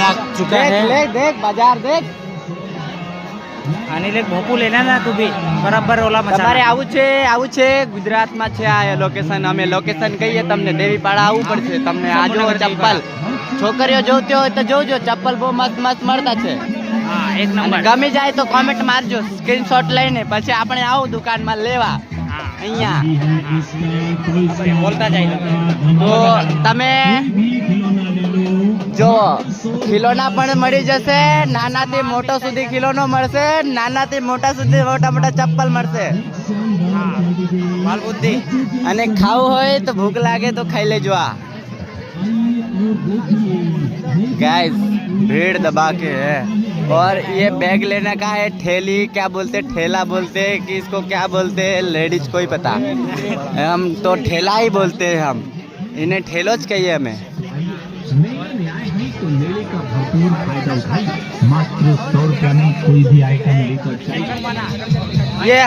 काम आ चुका है। देख देख बाजार देख। अनिल एक भोपू लेना ना तू भी बराबर ઓલા તમારે મસાલા આવું છે ગુજરાતમાં છે આ લોકેશન. અમે લોકેશન કહીએ તમને દેવીપાડા આવવું પડશે. તમને આ જો ચપ્પલ છોકરીઓ જોતી હોય તો જોજો, ચપ્પલ બહુ મસ્ત મસ્ત મળતા છે. હા એક અને નંબર. ગમી જાય તો કોમેન્ટ મારજો સ્ક્રીનશોટ લઈને, પછી આપણે આવું દુકાનમાં લેવા હા અહીંયા. બોલતા જાય તો તમે જો ખિલોના પણ મળી જશે, નાનાથી મોટો સુધી ખિલોનો મળશે, નાનાથી મોટા સુધી મોટા મોટા ચપ્પલ મળશે. હા બાલ બુદ્ધિ. અને ખાવું હોય તો ભૂખ લાગે તો ખાઈ લેજો. આ गाइस भीड़ दबा के है. और ये बैग लेने का है ठेली क्या बोलते, ठेला बोलते हैं कि इसको क्या बोलते हैं, लेडीज को ही पता. हम तो ठेला ही बोलते हैं, हम इन्हें ठेलो ज कहिए हमें. तो मेले का भरपूर फायदा उठाइए. मात्र 100 रुपया में कोई भी आइटम लेकर जाइए. ये